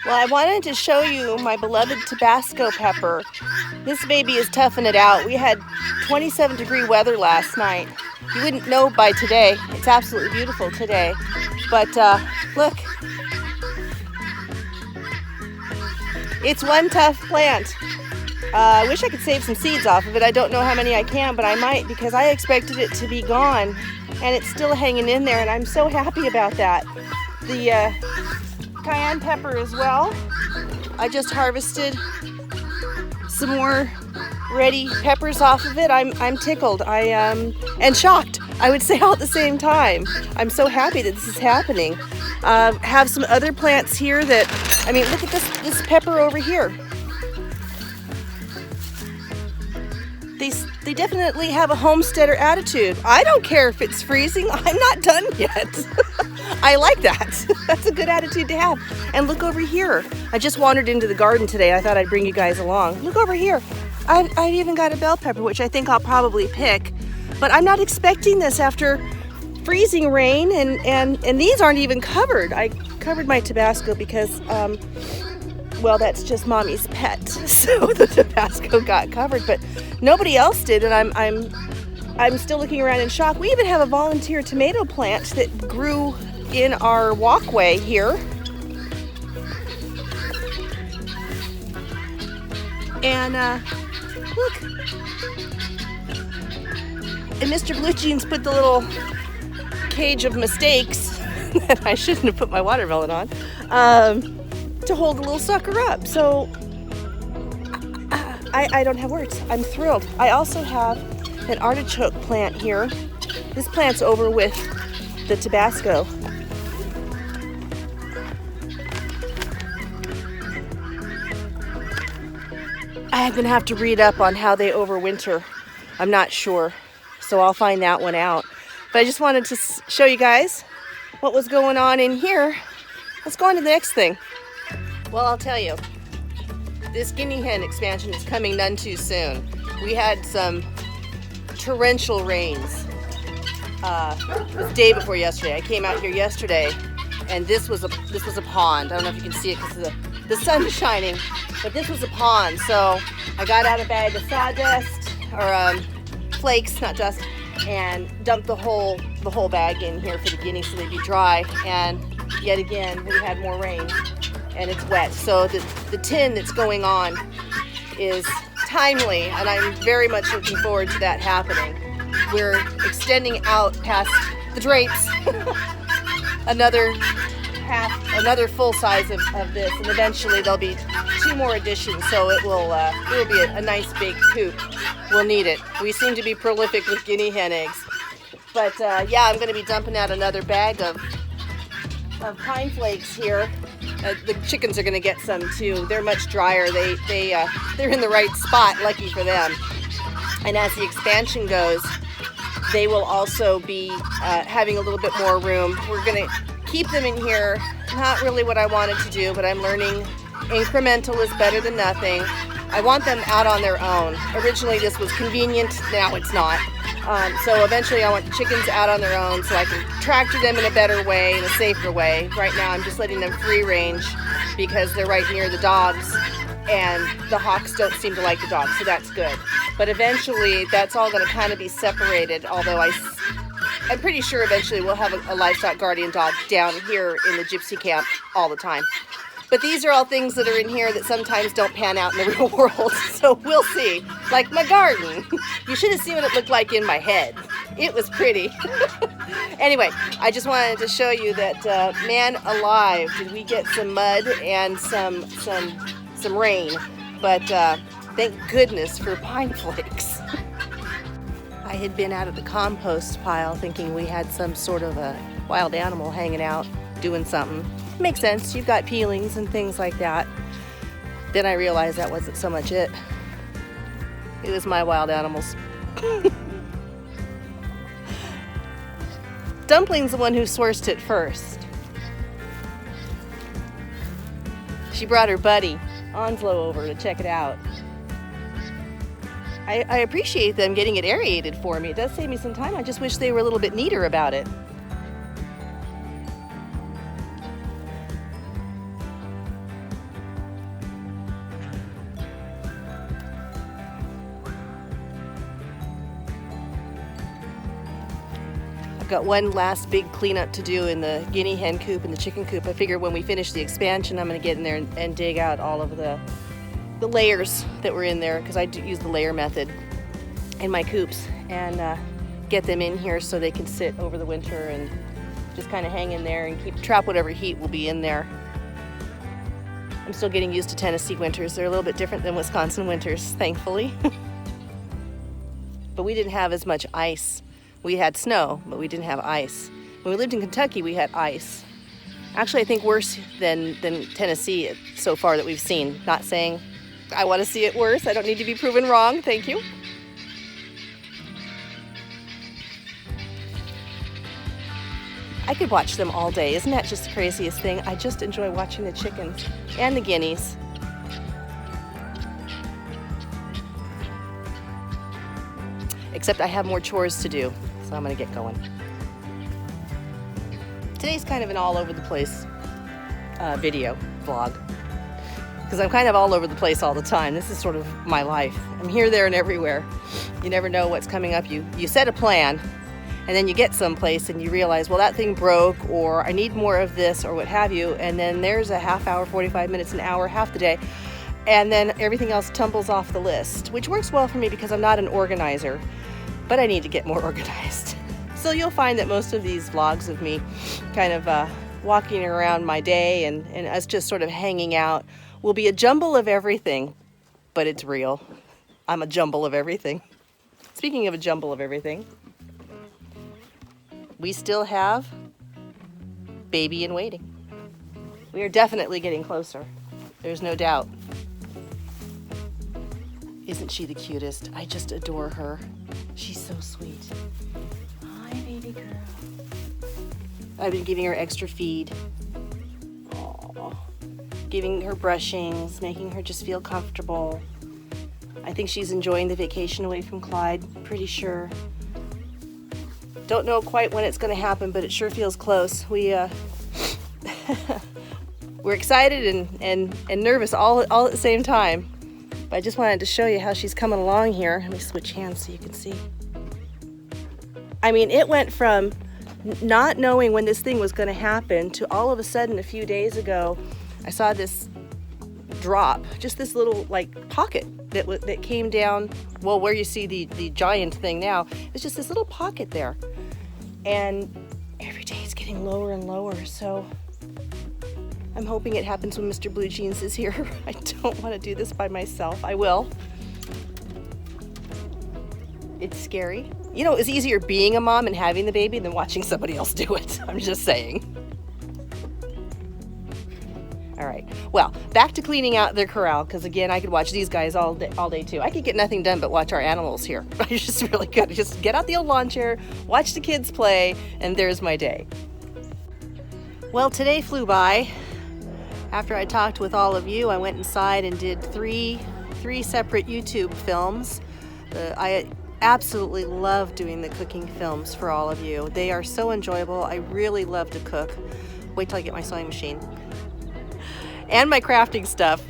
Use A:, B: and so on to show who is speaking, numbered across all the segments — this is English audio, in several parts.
A: Well, I wanted to show you my beloved Tabasco pepper. This baby is toughing it out. We had 27-degree weather last night. You wouldn't know by today. It's absolutely beautiful today. But look, it's one tough plant. I wish I could save some seeds off of it. I don't know how many I can, but I might, because I expected it to be gone and it's still hanging in there, and I'm so happy about that. The cayenne pepper as well. I just harvested some more ready peppers off of it. I'm tickled. And shocked. I would say all at the same time. I'm so happy that this is happening. Have some other plants here that, I mean, look at this pepper over here. They definitely have a homesteader attitude. I don't care if it's freezing. I'm not done yet. I like that. That's a good attitude to have. And look over here. I just wandered into the garden today. I thought I'd bring you guys along. Look over here. I've even got a bell pepper, which I think I'll probably pick. But I'm not expecting this after freezing rain, and these aren't even covered. I covered my Tabasco because, well, that's just mommy's pet. So the Tabasco got covered, but nobody else did, and I'm still looking around in shock. We even have a volunteer tomato plant that grew in our walkway here. And look. And Mr. Blue Jeans put the little cage of mistakes that I shouldn't have put my watermelon on to hold the little sucker up. So I don't have words. I'm thrilled. I also have an artichoke plant here. This plant's over with the Tabasco. I'm gonna have to read up on how they overwinter. I'm not sure, so I'll find that one out. But I just wanted to show you guys what was going on in here. Let's go on to the next thing. Well, I'll tell you, this guinea hen expansion is coming none too soon. We had some torrential rains. It was the day before yesterday. I came out here yesterday, and this was a pond. I don't know if you can see it because the sun's shining, but this was a pond. So I got out a bag of sawdust or flakes, not dust, and dumped the whole bag in here for the guineas so they'd be dry. And yet again, we had more rain, and it's wet. So the tin that's going on is timely, and I'm very much looking forward to that happening. We're extending out past the drapes another full size of this, and eventually there'll be 2 more additions, so it will be a nice big coop. We'll need it. We seem to be prolific with guinea hen eggs. But yeah, I'm going to be dumping out another bag of pine flakes here. The chickens are going to get some too. They're much drier. They're in the right spot, lucky for them. And as the expansion goes, they will also be having a little bit more room. We're going to keep them in here. Not really what I wanted to do, but I'm learning incremental is better than nothing. I want them out on their own. Originally this was convenient, now it's not. So eventually I want the chickens out on their own so I can tractor them in a better way, in a safer way. Right now I'm just letting them free range because they're right near the dogs, and the hawks don't seem to like the dogs, so that's good. But eventually that's all going to kind of be separated, although I'm pretty sure eventually we'll have a livestock guardian dog down here in the gypsy camp all the time. But these are all things that are in here that sometimes don't pan out in the real world, so we'll see. Like my garden. You should have seen what it looked like in my head. It was pretty. Anyway, I just wanted to show you that, man alive, did we get some mud and some rain. But thank goodness for pine flakes. I had been out of the compost pile thinking we had some sort of a wild animal hanging out doing something. Makes sense, you've got peelings and things like that. Then I realized that wasn't so much it. It was my wild animals. Dumpling's the one who sourced it first. She brought her buddy, Onslow, over to check it out. I appreciate them getting it aerated for me. It does save me some time. I just wish they were a little bit neater about it. I've got one last big cleanup to do in the guinea hen coop and the chicken coop. I figure when we finish the expansion, I'm going to get in there and dig out all of the layers that were in there, because I do use the layer method in my coops, and get them in here so they can sit over the winter and just kind of hang in there and trap whatever heat will be in there. I'm still getting used to Tennessee winters. They're a little bit different than Wisconsin winters, thankfully. But we didn't have as much ice. We had snow, but we didn't have ice. When we lived in Kentucky, we had ice. Actually, I think worse than Tennessee so far that we've seen. Not saying I want to see it worse. I don't need to be proven wrong. Thank you. I could watch them all day. Isn't that just the craziest thing? I just enjoy watching the chickens and the guineas. Except I have more chores to do, so I'm gonna get going. Today's kind of an all over the place video vlog, because I'm kind of all over the place all the time. This is sort of my life. I'm here, there, and everywhere. You never know what's coming up. You set a plan, and then you get someplace and you realize, well, that thing broke, or I need more of this, or what have you, and then there's a half hour, 45 minutes, an hour, half the day, and then everything else tumbles off the list, which works well for me because I'm not an organizer, but I need to get more organized. So you'll find that most of these vlogs of me kind of walking around my day and us just sort of hanging out will be a jumble of everything, but it's real. I'm a jumble of everything. Speaking of a jumble of everything, we still have baby in waiting. We are definitely getting closer. There's no doubt. Isn't she the cutest? I just adore her. She's so sweet. Hi, baby girl. I've been giving her extra feed. Aww. Giving her brushings, making her just feel comfortable. I think she's enjoying the vacation away from Clyde, pretty sure. Don't know quite when it's going to happen, but it sure feels close. We're excited and nervous all at the same time. But I just wanted to show you how she's coming along here. Let me switch hands so you can see. I mean, it went from not knowing when this thing was going to happen to all of a sudden a few days ago, I saw this drop, just this little like pocket that came down, well, where you see the giant thing now, it's just this little pocket there. And every day it's getting lower and lower, so I'm hoping it happens when Mr. Blue Jeans is here. I don't want to do this by myself. I will. It's scary. You know, it's easier being a mom and having the baby than watching somebody else do it. I'm just saying. All right, well, back to cleaning out their corral, because again, I could watch these guys all day too. I could get nothing done but watch our animals here. I just really could. Just get out the old lawn chair, watch the kids play, and there's my day. Well, today flew by. After I talked with all of you, I went inside and did three separate YouTube films. I absolutely love doing the cooking films for all of you. They are so enjoyable. I really love to cook. Wait till I get my sewing machine. And my crafting stuff.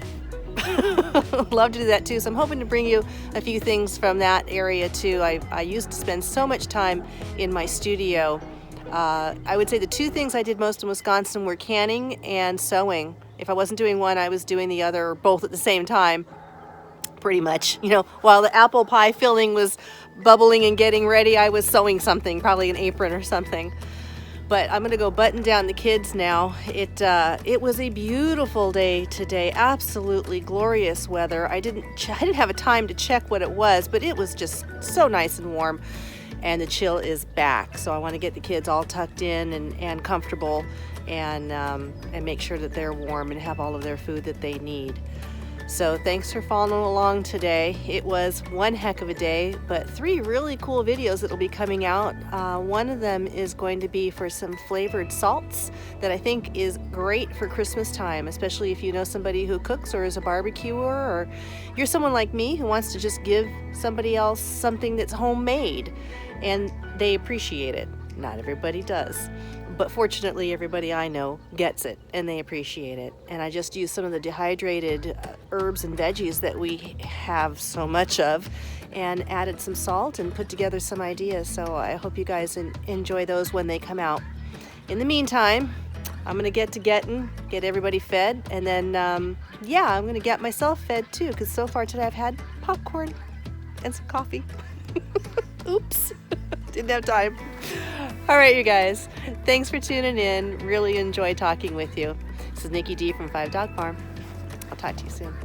A: Love to do that too. So I'm hoping to bring you a few things from that area too. I used to spend so much time in my studio. I would say the two things I did most in Wisconsin were canning and sewing. If I wasn't doing one, I was doing the other, or both at the same time, pretty much. You know, while the apple pie filling was bubbling and getting ready, I was sewing something, probably an apron or something. But I'm gonna go button down the kids now. It was a beautiful day today, absolutely glorious weather. I didn't have a time to check what it was, but it was just so nice and warm, and the chill is back. So I want to get the kids all tucked in and comfortable, and make sure that they're warm and have all of their food that they need. So thanks for following along today. It was one heck of a day, but 3 really cool videos that will be coming out. One of them is going to be for some flavored salts that I think is great for Christmas time, especially if you know somebody who cooks or is a barbecuer, or you're someone like me who wants to just give somebody else something that's homemade and they appreciate it. Not everybody does. But fortunately, everybody I know gets it and they appreciate it. And I just use some of the dehydrated herbs and veggies that we have so much of and added some salt and put together some ideas. So I hope you guys enjoy those when they come out. In the meantime, I'm gonna get everybody fed, and then yeah, I'm gonna get myself fed too, because so far today I've had popcorn and some coffee. Oops, didn't have time. All right, you guys, thanks for tuning in. Really enjoy talking with you. This is Nikki D from 5 Dog Farm. I'll talk to you soon.